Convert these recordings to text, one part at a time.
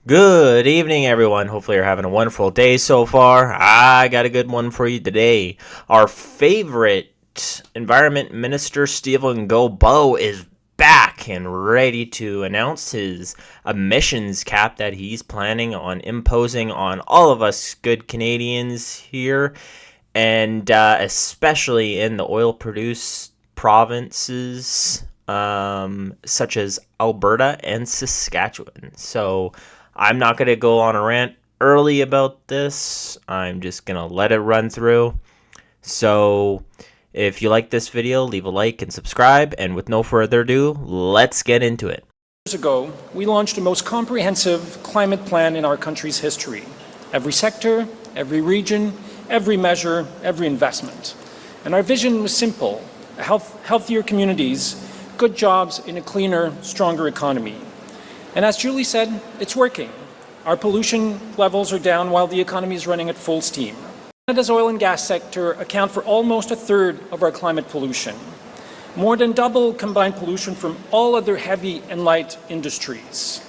Good evening, everyone. Hopefully, you're having a wonderful day so far. I got a good one for you today. Our favorite Environment Minister, Stephen Guilbeault, is back and ready to announce his emissions cap that he's planning on imposing on all of us good Canadians here, and especially in the oil produced provinces such as Alberta and Saskatchewan. So I'm not going to go on a rant early about this. I'm just going to let it run through. So if you like this video, leave a like and subscribe. And with no further ado, let's get into it. Years ago, we launched the most comprehensive climate plan in our country's history. Every sector, every region, every measure, every investment. And our vision was simple: healthier communities, good jobs in a cleaner, stronger economy. And as Julie said, it's working. Our pollution levels are down while the economy is running at full steam. Canada's oil and gas sector account for almost a third of our climate pollution, more than double combined pollution from all other heavy and light industries.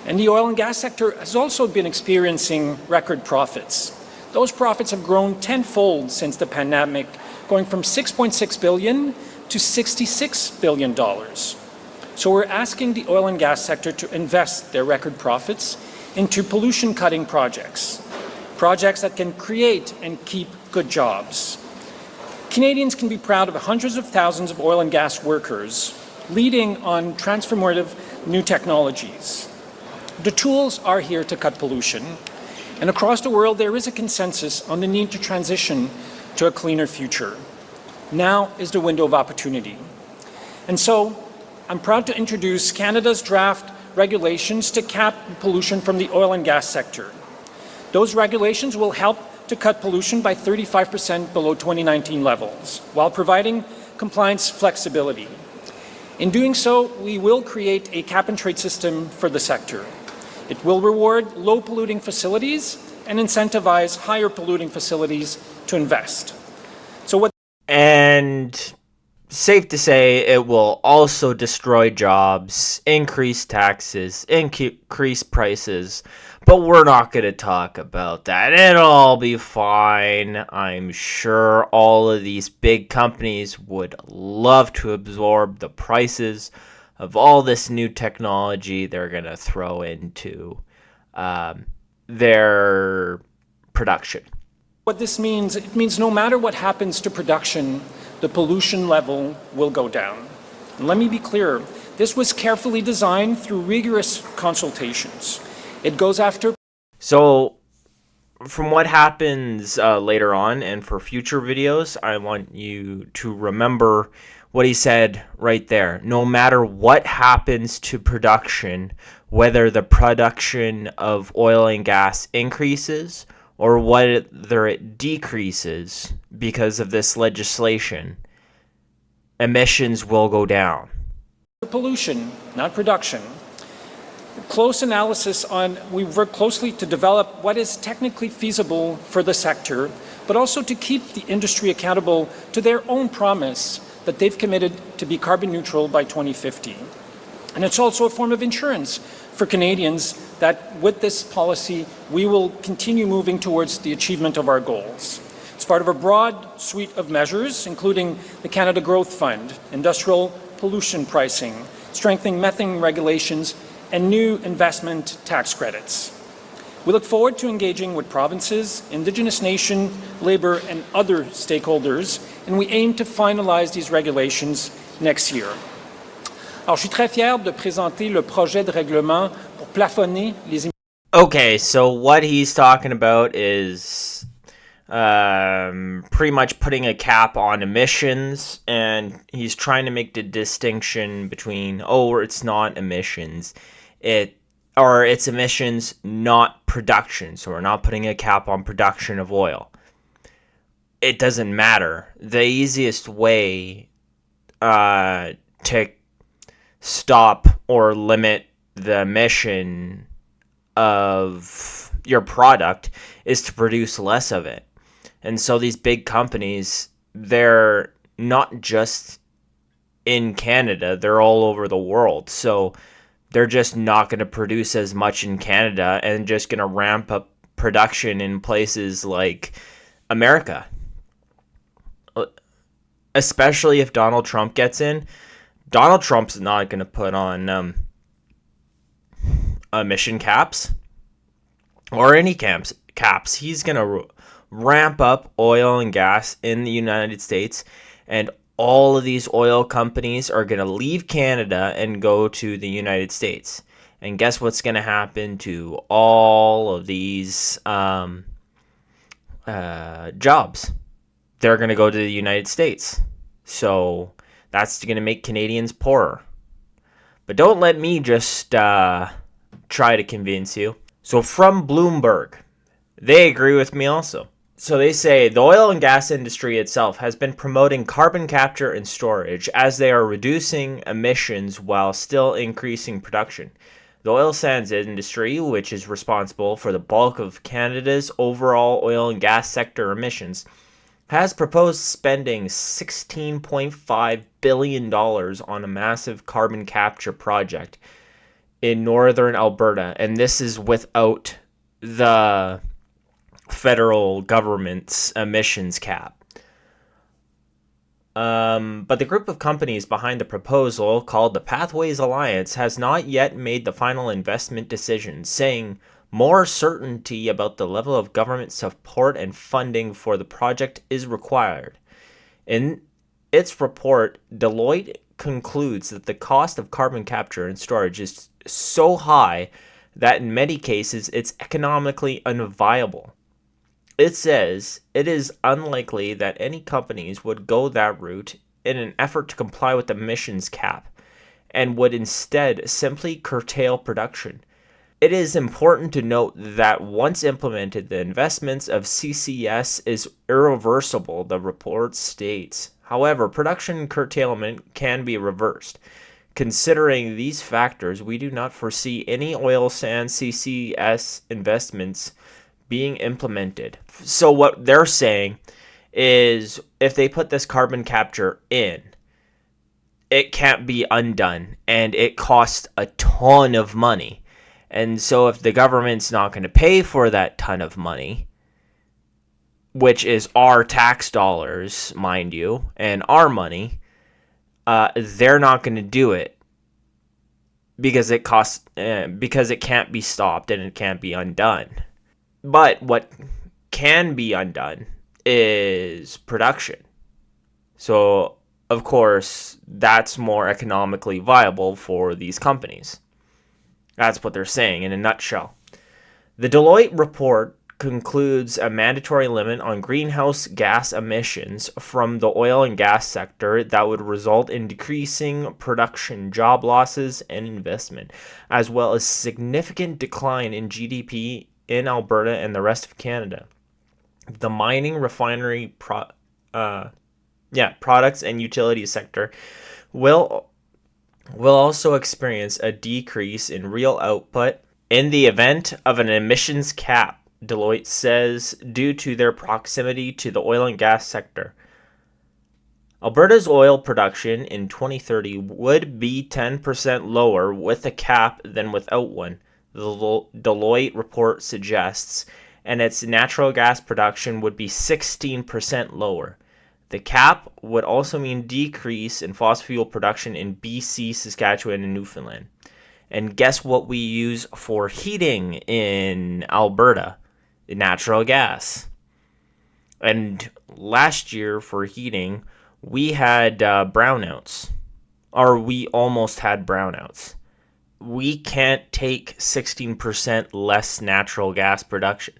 And the oil and gas sector has also been experiencing record profits. Those profits have grown tenfold since the pandemic, going from $6.6 billion to $66 billion. So we're asking the oil and gas sector to invest their record profits into pollution-cutting projects that can create and keep good jobs. Canadians can be proud of hundreds of thousands of oil and gas workers leading on transformative new technologies. The tools are here to cut pollution, and across the world there is a consensus on the need to transition to a cleaner future. Now is the window of opportunity. And so I'm proud to introduce Canada's draft regulations to cap pollution from the oil and gas sector. Those regulations will help to cut pollution by 35% below 2019 levels, while providing compliance flexibility. In doing so, we will create a cap-and-trade system for the sector. It will reward low-polluting facilities and incentivize higher-polluting facilities to invest. And safe to say, it will also destroy jobs, increase taxes, increase prices. But we're not going to talk about that. It'll all be fine. I'm sure all of these big companies would love to absorb the prices of all this new technology they're going to throw into their production. What this means, it means no matter what happens to production, the pollution level will go down. And let me be clear, this was carefully designed through rigorous consultations. It goes after... So, from what happens later on and for future videos, I want you to remember what he said right there. No matter what happens to production, whether the production of oil and gas increases or whether it decreases because of this legislation, emissions will go down. Pollution, not production. Close analysis on, we've worked closely to develop what is technically feasible for the sector, but also to keep the industry accountable to their own promise that they've committed to be carbon neutral by 2050. And it's also a form of insurance for Canadians that with this policy, we will continue moving towards the achievement of our goals. It's part of a broad suite of measures, including the Canada Growth Fund, industrial pollution pricing, strengthening methane regulations, and new investment tax credits. We look forward to engaging with provinces, Indigenous nation, labour, and other stakeholders, and we aim to finalize these regulations next year. Alors, je suis très fier de présenter le projet de règlement pour plafonner les émissions. Okay, so what he's talking about is pretty much putting a cap on emissions, and he's trying to make the distinction between, it's not emissions, it's emissions, not production. So we're not putting a cap on production of oil. It doesn't matter. The easiest way to stop or limit the emission of your product is to produce less of it. And so these big companies, they're not just in Canada, they're all over the world. So they're just not going to produce as much in Canada and just going to ramp up production in places like America. Especially if Donald Trump gets in. Donald Trump's not going to put on emission caps or any caps. He's going to ramp up oil and gas in the United States, and all of these oil companies are going to leave Canada and go to the United States. And guess what's going to happen to all of these jobs? They're going to go to the United States. So that's going to make Canadians poorer. But don't let me just try to convince you. So from Bloomberg, they agree with me also. So they say the oil and gas industry itself has been promoting carbon capture and storage as they are reducing emissions while still increasing production. The oil sands industry, which is responsible for the bulk of Canada's overall oil and gas sector emissions, has proposed spending $16.5 billion on a massive carbon capture project in northern Alberta. And this is without the federal government's emissions cap. But the group of companies behind the proposal, called the Pathways Alliance, has not yet made the final investment decision, saying more certainty about the level of government support and funding for the project is required. In its report, Deloitte concludes that the cost of carbon capture and storage is so high that in many cases it's economically unviable. It says it is unlikely that any companies would go that route in an effort to comply with the emissions cap, and would instead simply curtail production. It is important to note that once implemented, the investments of CCS is irreversible, the report states. However, production curtailment can be reversed. Considering these factors, we do not foresee any oil sands CCS investments being implemented. So what they're saying is if they put this carbon capture in, it can't be undone, and it costs a ton of money. And so if the government's not going to pay for that ton of money, which is our tax dollars, mind you, and our money, they're not going to do it because it costs, because it can't be stopped and it can't be undone. But what can be undone is production. So, of course, that's more economically viable for these companies. That's what they're saying in a nutshell. The Deloitte report concludes a mandatory limit on greenhouse gas emissions from the oil and gas sector that would result in decreasing production, job losses, and investment, as well as significant decline in GDP in Alberta and the rest of Canada. The mining, refinery, products and utilities sector will also experience a decrease in real output in the event of an emissions cap, Deloitte says, due to their proximity to the oil and gas sector. Alberta's oil production in 2030 would be 10% lower with a cap than without one, the Deloitte report suggests, and its natural gas production would be 16% lower. The cap would also mean decrease in fossil fuel production in BC, Saskatchewan, and Newfoundland. And guess what we use for heating in Alberta? Natural gas. And last year for heating, we had brownouts. Or we almost had brownouts. We can't take 16% less natural gas production,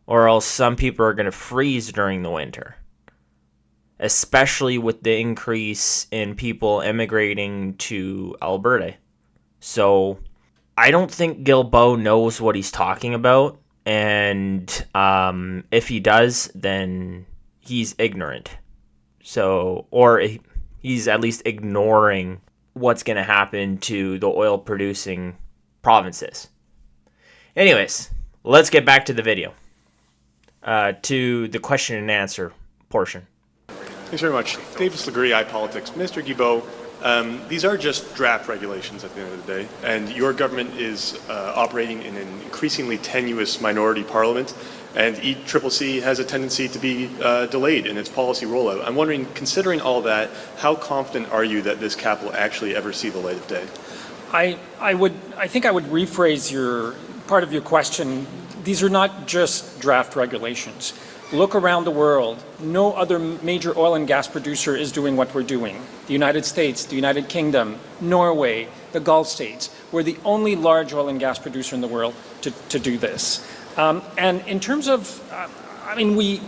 or else some people are going to freeze during the winter, especially with the increase in people immigrating to Alberta. So I don't think Guilbeault knows what he's talking about, and if he does, then he's ignorant. So, or he's at least ignoring what's going to happen to the oil producing provinces. Anyways, let's get back to the video, to the question and answer portion. Thanks very much. Davis Legree, iPolitics. Mr. Guilbeault, These are just draft regulations at the end of the day, and your government is operating in an increasingly tenuous minority parliament, and ECCC has a tendency to be delayed in its policy rollout. I'm wondering, considering all that, how confident are you that this cap will actually ever see the light of day? I think I would rephrase your part of your question. These are not just draft regulations. Look around the world. No other major oil and gas producer is doing what we're doing. The United States, the United Kingdom, Norway, the Gulf states. We're the only large oil and gas producer in the world to do this. And in terms of, we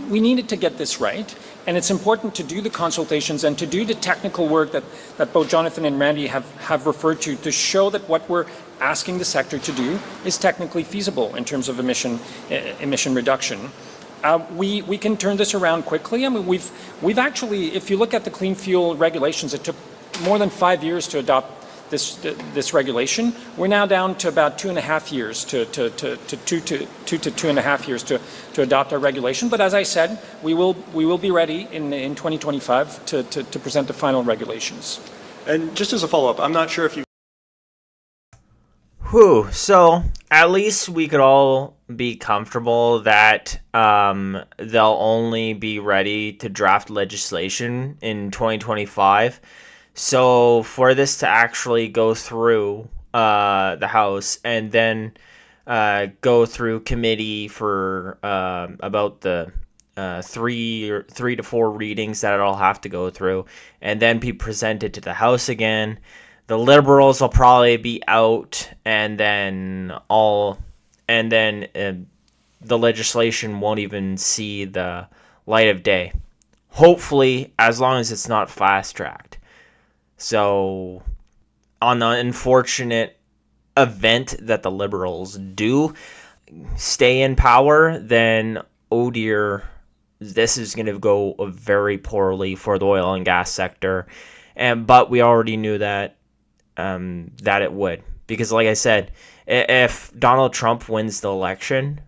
needed to get this right. And it's important to do the consultations and to do the technical work that both Jonathan and Randy have referred to show that what we're asking the sector to do is technically feasible in terms of emission reduction. We can turn this around quickly. I mean, we've actually, if you look at the clean fuel regulations, it took more than 5 years to adopt this regulation. We're now down to about 2.5 years to 2.5 years to adopt our regulation. But as I said, we will be ready in 2025 to present the final regulations. And just as a follow-up, I'm not sure if you. So at least we could all be comfortable that they'll only be ready to draft legislation in 2025. So for this to actually go through the House and then go through committee for about the 3 to 4 readings that it'll have to go through, and then be presented to the House again. The Liberals will probably be out, and then the legislation won't even see the light of day. Hopefully, as long as it's not fast-tracked. So, on the unfortunate event that the Liberals do stay in power, then, oh dear, this is going to go very poorly for the oil and gas sector. But we already knew that it would. Because like I said, if Donald Trump wins the election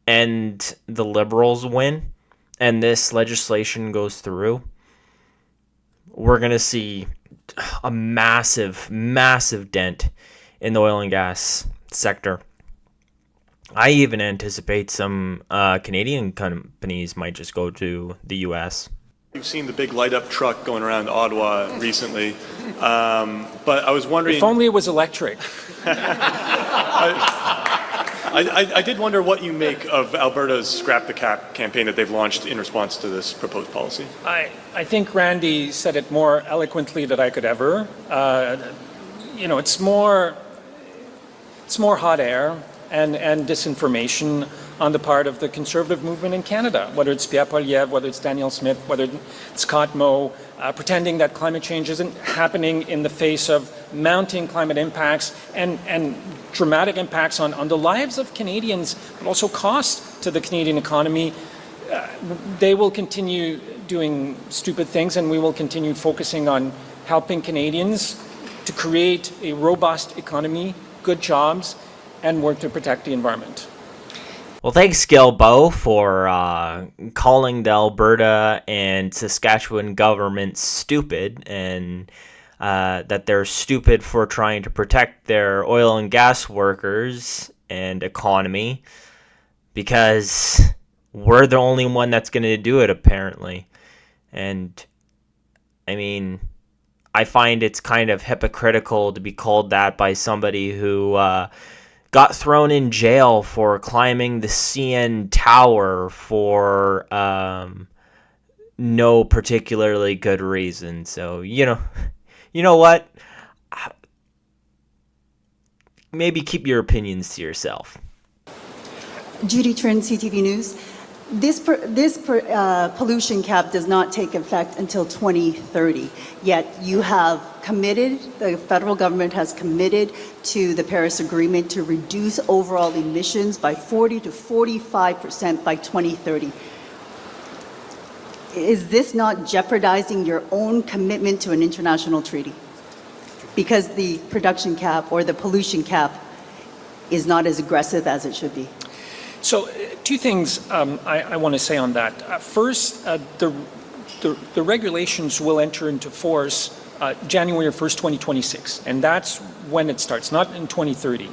and the Liberals win and this legislation goes through, we're going to see a massive, massive dent in the oil and gas sector. I even anticipate some Canadian companies might just go to the U.S. You've seen the big light-up truck going around Ottawa recently, but I was wondering. If only it was electric. I did wonder what you make of Alberta's Scrap the Cap campaign that they've launched in response to this proposed policy. I think Randy said it more eloquently than I could ever. It's more hot air and disinformation on the part of the conservative movement in Canada, whether it's Pierre Poilievre, whether it's Danielle Smith, whether it's Scott Moe, pretending that climate change isn't happening in the face of mounting climate impacts and dramatic impacts on the lives of Canadians, but also cost to the Canadian economy. They will continue doing stupid things, and we will continue focusing on helping Canadians to create a robust economy, good jobs, and work to protect the environment. Well, thanks, Guilbeault, for calling the Alberta and Saskatchewan governments stupid, and that they're stupid for trying to protect their oil and gas workers and economy, because we're the only one that's going to do it, apparently. And, I find it's kind of hypocritical to be called that by somebody who got thrown in jail for climbing the CN Tower for no particularly good reason. So, you know what? Maybe keep your opinions to yourself. Judy Trin, CTV News. This pollution cap does not take effect until 2030, yet you have committed, the federal government has committed to the Paris Agreement to reduce overall emissions by 40 to 45% by 2030. Is this not jeopardizing your own commitment to an international treaty? Because the production cap or the pollution cap is not as aggressive as it should be. So, two things I want to say on that. First, the regulations will enter into force January 1st, 2026. And that's when it starts, not in 2030.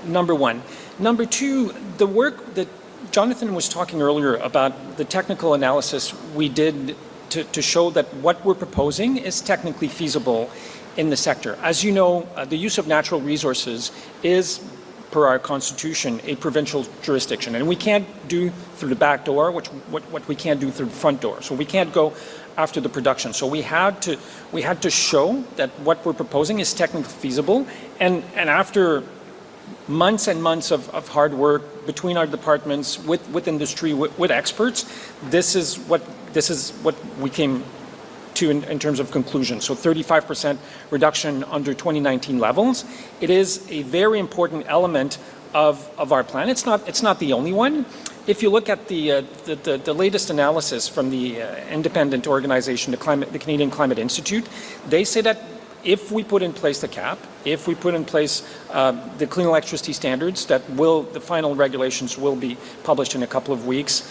Number one. Number two, the work that Jonathan was talking earlier about the technical analysis we did to show that what we're proposing is technically feasible in the sector. As you know, the use of natural resources is, per our constitution, a provincial jurisdiction. And we can't do through the back door what we can't do through the front door. So we can't go after the production. So we had to show that what we're proposing is technically feasible. And after months and months of hard work between our departments, with industry, with experts, this is what we came to in terms of conclusion. So 35% reduction under 2019 levels. It is a very important element of our plan. It's not the only one. If you look at the latest analysis from the independent organization, the Canadian Climate Institute, they say that if we put in place the cap, if we put in place the clean electricity standards, the final regulations will be published in a couple of weeks,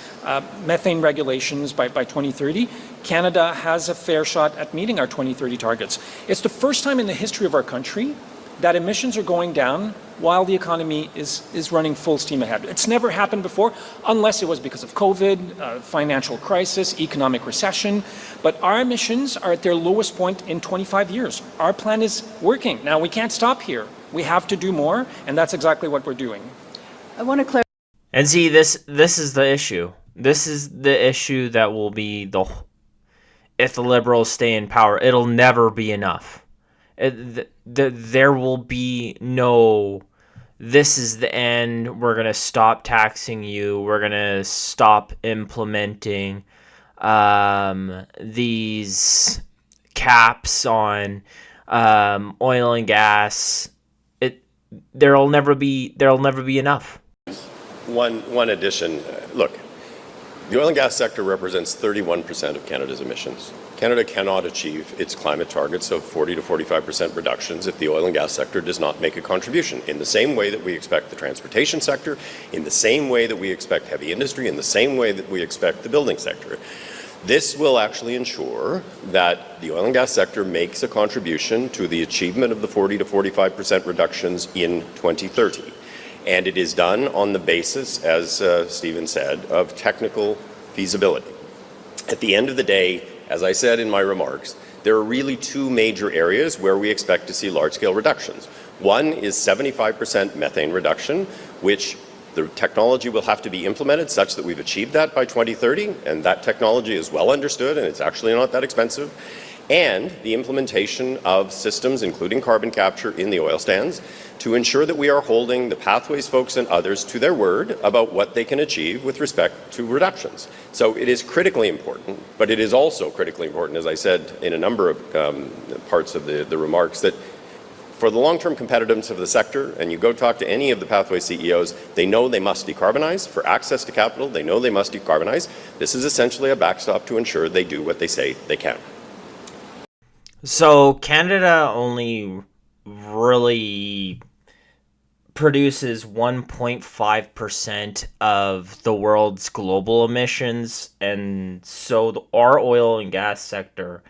methane regulations by 2030, Canada has a fair shot at meeting our 2030 targets. It's the first time in the history of our country that emissions are going down while the economy is running full steam ahead. It's never happened before, unless it was because of COVID, financial crisis, economic recession. But our emissions are at their lowest point in 25 years. Our plan is working. Now, we can't stop here. We have to do more, and that's exactly what we're doing. I want to clarify. And see, this is the issue. This is the issue that will be if the Liberals stay in power, it'll never be enough. There will be no, this is the end, we're going to stop taxing you, we're going to stop implementing these caps on oil and gas. There'll never be enough. One addition, look, the oil and gas sector represents 31% of Canada's emissions. Canada cannot achieve its climate targets of 40 to 45% reductions if the oil and gas sector does not make a contribution, in the same way that we expect the transportation sector, in the same way that we expect heavy industry, in the same way that we expect the building sector. This will actually ensure that the oil and gas sector makes a contribution to the achievement of the 40 to 45% reductions in 2030. And it is done on the basis, as Stephen said, of technical feasibility. At the end of the day, as I said in my remarks, there are really two major areas where we expect to see large-scale reductions. One is 75% methane reduction, which the technology will have to be implemented such that we've achieved that by 2030, and that technology is well understood and it's actually not that expensive. And the implementation of systems, including carbon capture in the oil sands, to ensure that we are holding the Pathways folks and others to their word about what they can achieve with respect to reductions. So it is critically important, but it is also critically important, as I said in a number of parts of the remarks, that for the long-term competitiveness of the sector, and you go talk to any of the Pathways CEOs, they know they must decarbonize. For access to capital, they know they must decarbonize. This is essentially a backstop to ensure they do what they say they can. So Canada only really produces 1.5% of the world's global emissions, and so our oil and gas sector,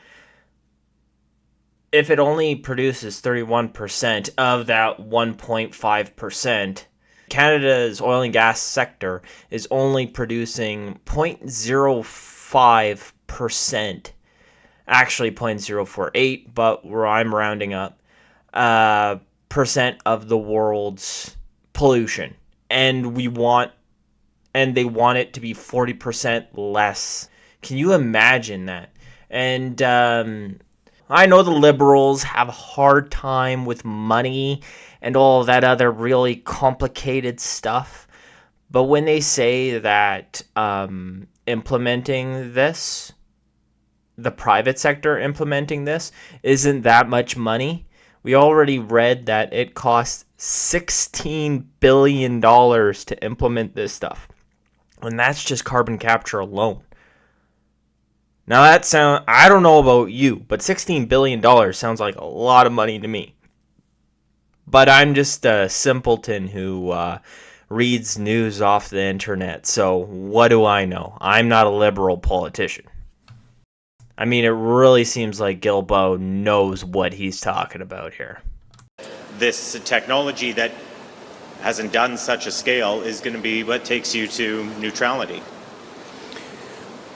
if it only produces 31% of that 1.5%, Canada's oil and gas sector is only producing 0.05%, actually 0.048, but where I'm rounding up, percent of the world's pollution, and they want it to be 40% less. Can you imagine that? And I know the Liberals have a hard time with money and all that other really complicated stuff, but when they say that implementing this, the private sector implementing this, isn't that much money, we already read that it costs $16 billion to implement this stuff. And that's just carbon capture alone. Now I don't know about you, but $16 billion sounds like a lot of money to me. But I'm just a simpleton who reads news off the internet, so what do I know? I'm not a liberal politician. I mean, it really seems like Guilbeault knows what he's talking about here. This technology that hasn't done such a scale is going to be what takes you to neutrality.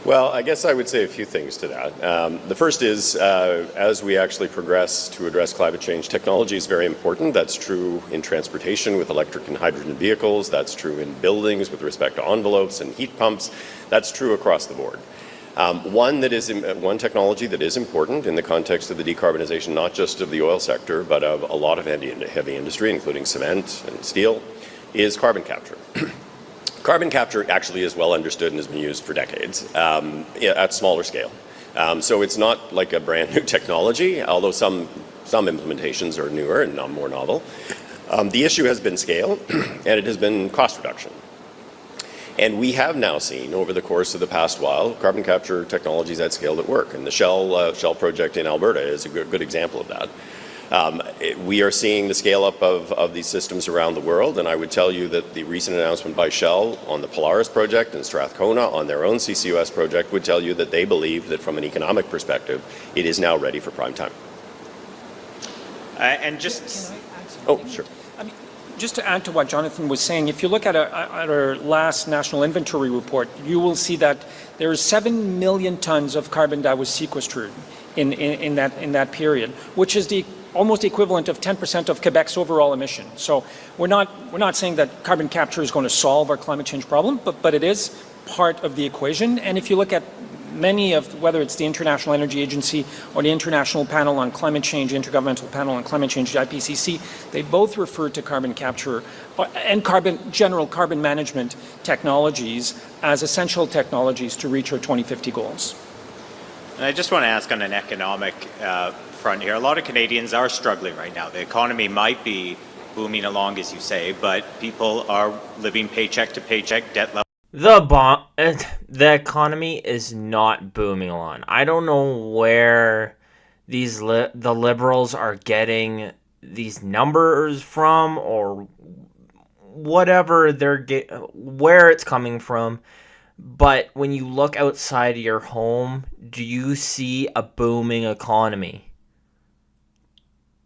Well, I guess I would say a few things to that. The first is, as we actually progress to address climate change, technology is very important. That's true in transportation with electric and hydrogen vehicles. That's true in buildings with respect to envelopes and heat pumps. That's true across the board. One technology that is important in the context of the decarbonization, not just of the oil sector, but of a lot of heavy industry, including cement and steel, is carbon capture. Carbon capture actually is well understood and has been used for decades at smaller scale. So it's not like a brand new technology, although some implementations are newer and more novel. The issue has been scale, and it has been cost reduction. And we have now seen, over the course of the past while, carbon capture technologies at scale that work. And the Shell project in Alberta is a good example of that. We are seeing the scale up of these systems around the world, and I would tell you that the recent announcement by Shell on the Polaris project and Strathcona on their own CCUS project would tell you that they believe that from an economic perspective, it is now ready for prime time. And just... Oh, sure. Just to add to what Jonathan was saying, if you look at our last national inventory report, you will see that there is 7 million tons of carbon that was sequestered in that period, which is the almost equivalent of 10% of Quebec's overall emission. So we're not saying that carbon capture is going to solve our climate change problem, but it is part of the equation. And if you look at many of, whether it's the International Energy Agency or the International Panel on Climate Change, Intergovernmental Panel on Climate Change, the IPCC, they both refer to carbon capture and general carbon management technologies as essential technologies to reach our 2050 goals. And I just want to ask on an economic front here. A lot of Canadians are struggling right now. The economy might be booming along, as you say, but people are living paycheck to paycheck, debt level. The economy is not booming along. I don't know where the Liberals are getting these numbers from, or whatever where it's coming from. But when you look outside of your home, do you see a booming economy?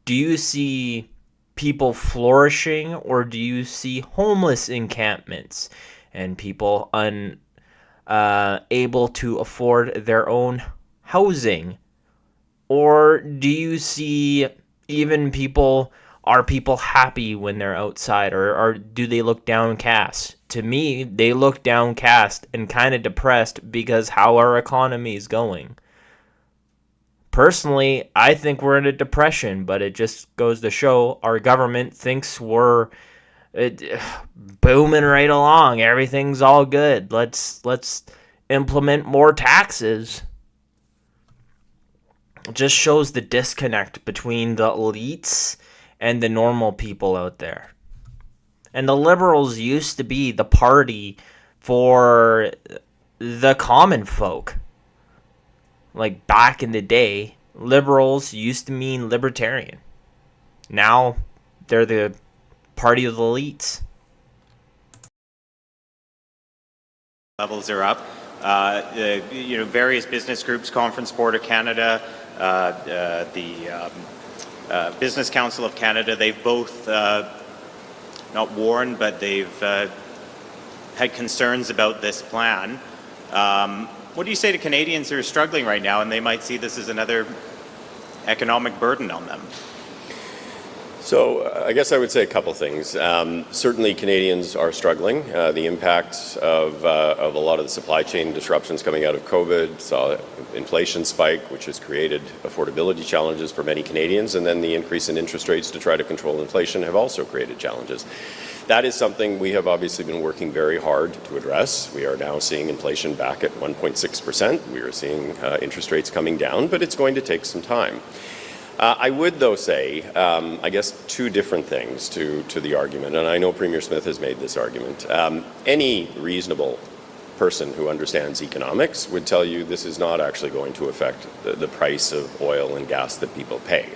Do you see people flourishing, or do you see homeless encampments and people able to afford their own housing? Or do you see even are people happy when they're outside, or do they look downcast? To me, they look downcast and kind of depressed because how our economy is going. Personally, I think we're in a depression, but it just goes to show our government thinks we're booming right along. Everything's all good. Let's implement more taxes. It just shows the disconnect between the elites and the normal people out there. And the Liberals used to be the party for the common folk. Like back in the day, Liberals used to mean libertarian. Now they're the party of the elites. Levels are up. Various business groups, Conference Board of Canada, the Business Council of Canada, they've both not warned, but they've had concerns about this plan. What do you say to Canadians who are struggling right now and they might see this as another economic burden on them? So I guess I would say a couple things. Certainly Canadians are struggling. The impacts of a lot of the supply chain disruptions coming out of COVID, saw inflation spike, which has created affordability challenges for many Canadians, and then the increase in interest rates to try to control inflation have also created challenges. That is something we have obviously been working very hard to address. We are now seeing inflation back at 1.6%. We are seeing interest rates coming down, but it's going to take some time. I would, though, say, I guess, two different things to the argument, and I know Premier Smith has made this argument. Any reasonable person who understands economics would tell you this is not actually going to affect the price of oil and gas that people pay.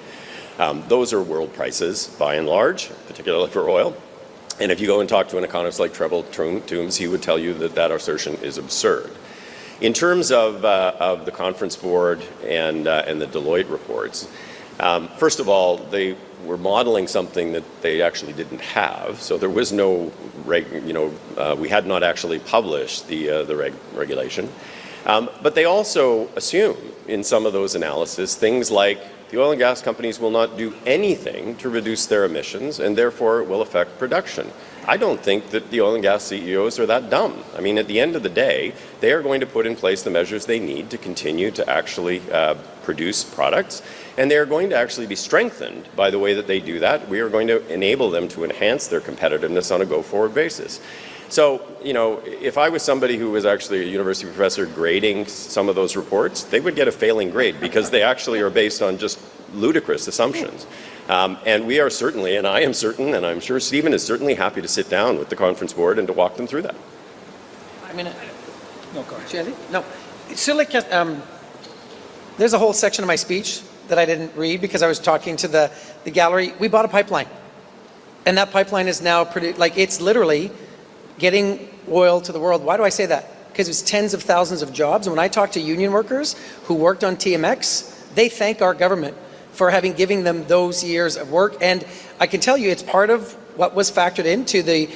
Those are world prices, by and large, particularly for oil. And if you go and talk to an economist like Trevor Toombs, he would tell you that assertion is absurd. In terms of the conference board and the Deloitte reports, first of all, they were modeling something that they actually didn't have. So there was no, we had not actually published the regulation. But they also assume in some of those analyses things like the oil and gas companies will not do anything to reduce their emissions and therefore it will affect production. I don't think that the oil and gas CEOs are that dumb. I mean, at the end of the day, they are going to put in place the measures they need to continue to actually produce products, and they are going to actually be strengthened by the way that they do that. We are going to enable them to enhance their competitiveness on a go-forward basis. So, if I was somebody who was actually a university professor grading some of those reports, they would get a failing grade because they actually are based on just ludicrous assumptions. And we are certainly, and I am certain, and I'm sure Stephen is certainly happy to sit down with the conference board and to walk them through that. I mean, No, go ahead. Shirley? No. There's a whole section of my speech that I didn't read because I was talking to the gallery. We bought a pipeline. And that pipeline is now it's literally getting oil to the world. Why do I say that? Because it's tens of thousands of jobs. And when I talk to union workers who worked on TMX, they thank our government for giving them those years of work. And I can tell you it's part of what was factored into the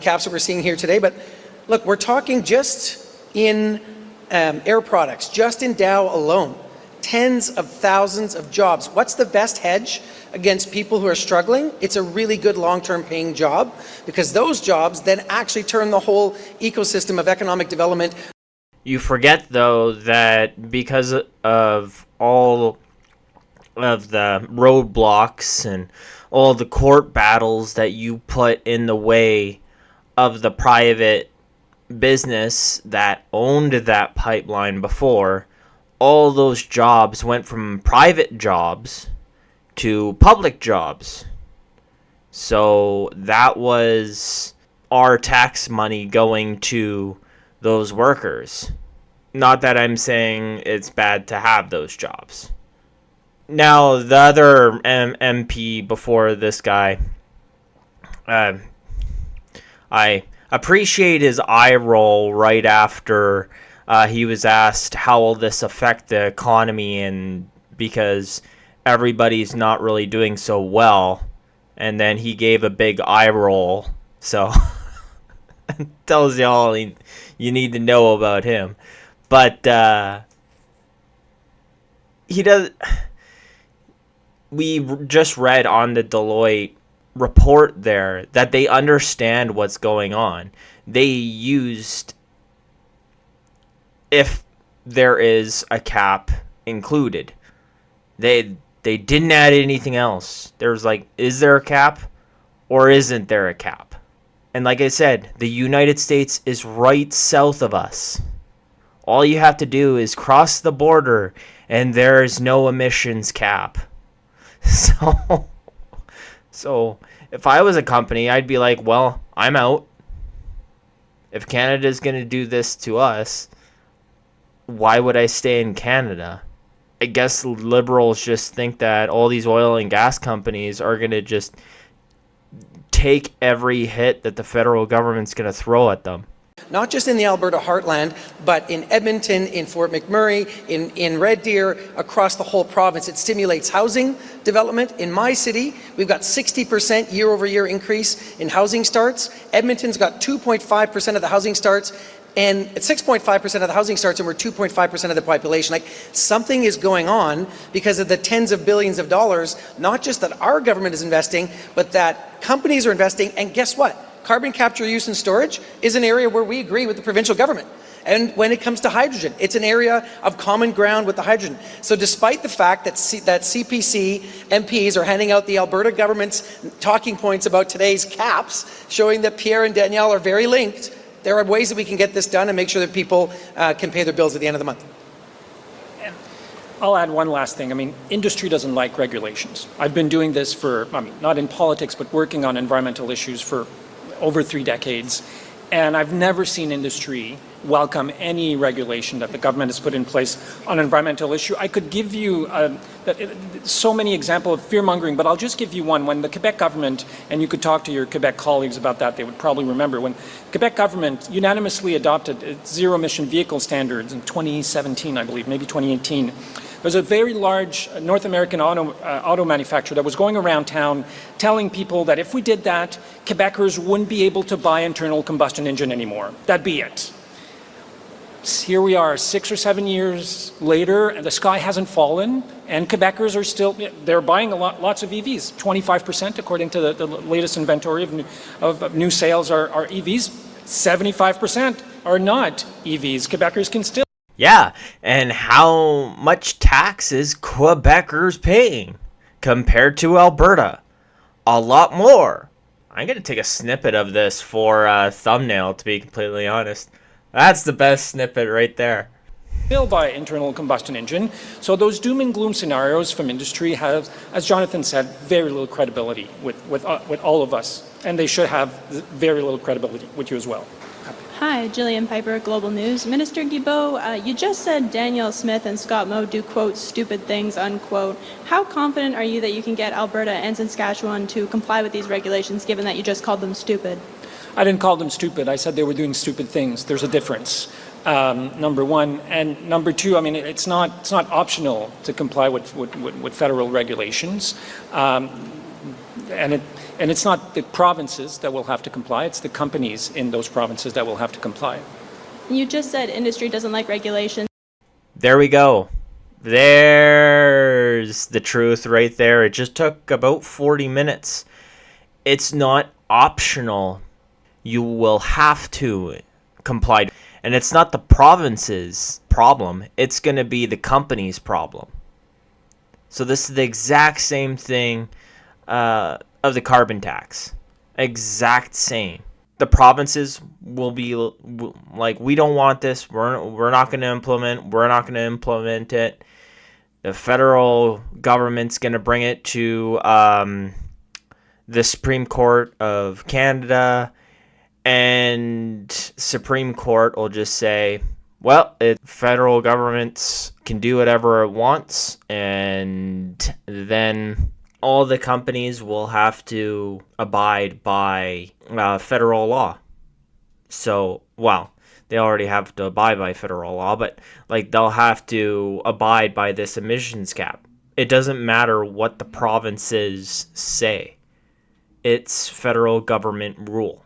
caps that we're seeing here today. But look, we're talking just in air products, just in Dow alone, tens of thousands of jobs. What's the best hedge against people who are struggling? It's a really good long-term paying job, because those jobs then actually turn the whole ecosystem of economic development. You forget, though, that because of all of the roadblocks and all the court battles that you put in the way of the private business that owned that pipeline before, all those jobs went from private jobs to public jobs. So that was our tax money going to those workers. Not that I'm saying it's bad to have those jobs. Now, the other MP before this guy, I appreciate his eye roll right after he was asked how will this affect the economy, and because everybody's not really doing so well, and then he gave a big eye roll. So tells you all you need to know about him. But he does. We just read on the Deloitte report there that they understand what's going on. They used, if there is a cap included, they didn't add anything else. There's is there a cap or isn't there a cap? And like I said, the United States is right south of us. All you have to do is cross the border and there is no emissions cap. So if I was a company, I'd be like, well, I'm out. If Canada's going to do this to us, why would I stay in Canada? I guess liberals just think that all these oil and gas companies are going to just take every hit that the federal government's going to throw at them. Not just in the Alberta heartland, but in Edmonton, in Fort McMurray, in Red Deer, across the whole province. It stimulates housing development. In my city, we've got 60% year-over-year increase in housing starts. Edmonton's got 2.5% of the housing starts, and 6.5% of the housing starts, and we're 2.5% of the population. Something is going on because of the tens of billions of dollars, not just that our government is investing, but that companies are investing. And guess what? Carbon capture, use and storage is an area where we agree with the provincial government. And when it comes to hydrogen, it's an area of common ground with the hydrogen. So despite the fact that CPC MPs are handing out the Alberta government's talking points about today's caps, showing that Pierre and Danielle are very linked, there are ways that we can get this done and make sure that people can pay their bills at the end of the month. I'll add one last thing. Industry doesn't like regulations. I've been doing this for, not in politics, but working on environmental issues for over 3 decades. And I've never seen industry welcome any regulation that the government has put in place on an environmental issue. I could give you so many examples of fear-mongering, but I'll just give you one. When the Quebec government, and you could talk to your Quebec colleagues about that, they would probably remember, when Quebec government unanimously adopted zero-emission vehicle standards in 2017, I believe, maybe 2018. There's a very large North American auto manufacturer that was going around town telling people that if we did that, Quebecers wouldn't be able to buy internal combustion engine anymore. That'd be it. Here we are 6 or 7 years later, and the sky hasn't fallen, and Quebecers are still, they're buying lots of EVs. 25%, according to the latest inventory of new sales, are EVs. 75% are not EVs. Quebecers can still. Yeah, and how much tax is Quebecers paying compared to Alberta? A lot more. I'm going to take a snippet of this for a thumbnail, to be completely honest. That's the best snippet right there. Still buy internal combustion engine. So those doom and gloom scenarios from industry have, as Jonathan said, very little credibility with all of us. And they should have very little credibility with you as well. Hi, Jillian Piper, Global News. Minister Guilbeault, you just said Danielle Smith and Scott Moe do, quote, stupid things, unquote. How confident are you that you can get Alberta and Saskatchewan to comply with these regulations, given that you just called them stupid? I didn't call them stupid. I said they were doing stupid things. There's a difference, number one. And number two, I mean, it's not optional to comply with federal regulations. And it's not the provinces that will have to comply, it's the companies in those provinces that will have to comply. You just said industry doesn't like regulations. There we go. There's the truth right there. It just took about 40 minutes. It's not optional. You will have to comply. And it's not the province's problem. It's going to be the company's problem. So this is the exact same thing of the carbon tax. Exact same. The provinces will be like, we don't want this. We're not going to implement it. The federal government's going to bring it to the Supreme Court of Canada, and Supreme Court will just say, well, federal governments can do whatever it wants, and then all the companies will have to abide by federal law. So, well, they already have to abide by federal law, but like they'll have to abide by this emissions cap. It doesn't matter what the provinces say. It's federal government rule.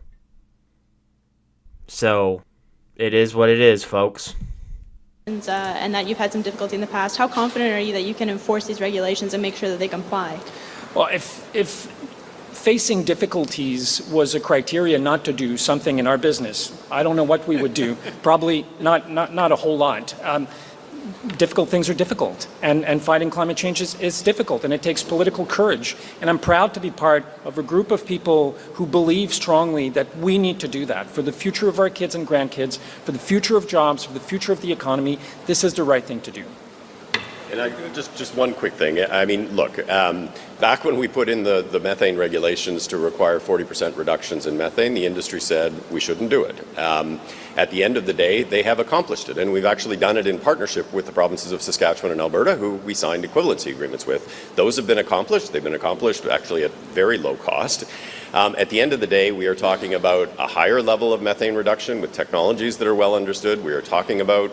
So, it is what it is, folks. And that you've had some difficulty in the past. How confident are you that you can enforce these regulations and make sure that they comply? Well, if facing difficulties was a criteria not to do something in our business, I don't know what we would do. Probably not a whole lot. Difficult things are difficult, and fighting climate change is difficult, and it takes political courage. And I'm proud to be part of a group of people who believe strongly that we need to do that for the future of our kids and grandkids, for the future of jobs, for the future of the economy. This is the right thing to do. And just one quick thing. I mean, look, back when we put in the methane regulations to require 40% reductions in methane, the industry said we shouldn't do it. At the end of the day, they have accomplished it, and we've actually done it in partnership with the provinces of Saskatchewan and Alberta, who we signed equivalency agreements with. Those have been accomplished. They've been accomplished actually at very low cost. At the end of the day, we are talking about a higher level of methane reduction with technologies that are well understood. We are talking about...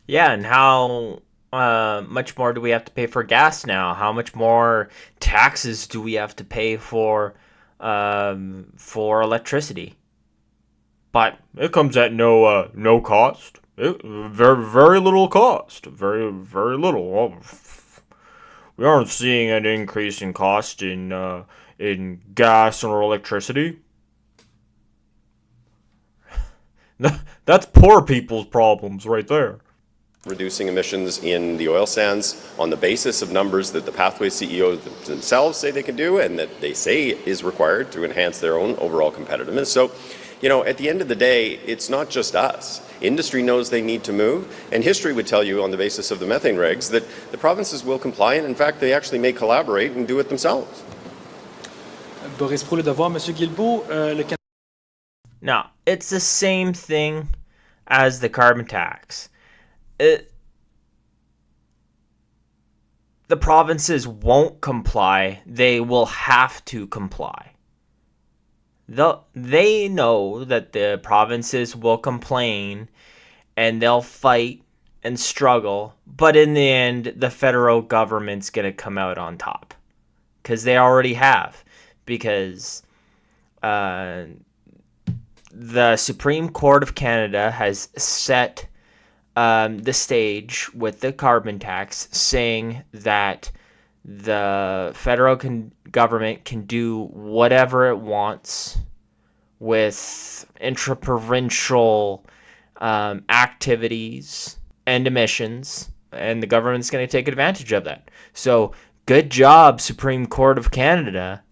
Yeah, and how much more do we have to pay for gas now? How much more taxes do we have to pay for electricity? But it comes at no cost. Very little cost. Very little. We aren't seeing an increase in cost in gas or electricity. That's poor people's problems right there. Reducing emissions in the oil sands on the basis of numbers that the Pathway CEOs themselves say they can do and that they say is required to enhance their own overall competitiveness. So, you know, at the end of the day, it's not just us. Industry knows they need to move, and history would tell you on the basis of the methane regs that the provinces will comply, and in fact, they actually may collaborate and do it themselves. Boris Pro, Le Devoir, Monsieur Guilbeault, Now, it's the same thing as the carbon tax, the provinces won't comply. They will have to comply. They know that the provinces will complain and they'll fight and struggle, but in the end, the federal government's going to come out on top because they already have. Because the Supreme Court of Canada has set the stage with the carbon tax, saying that the federal government can do whatever it wants with intraprovincial activities and emissions, and the government's going to take advantage of that. So, good job, Supreme Court of Canada.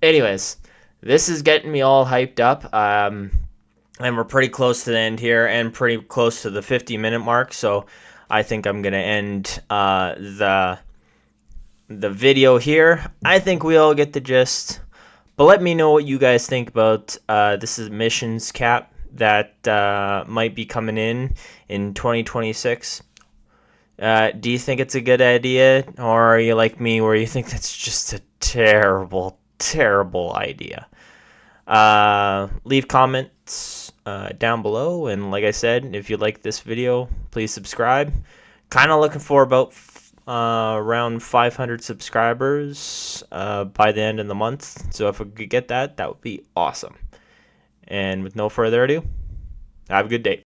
Anyways, this is getting me all hyped up. And we're pretty close to the end here and pretty close to the 50-minute mark. So I think I'm going to end the video here. I think we all get the gist. But let me know what you guys think about this emissions cap that might be coming in 2026. Do you think it's a good idea? Or are you like me where you think that's just a terrible, terrible idea? Leave comments down below, and like I said, if you like this video, please subscribe. Kind of looking for about around 500 subscribers by the end of the month, so if we could get that would be awesome. And with no further ado, have a good day.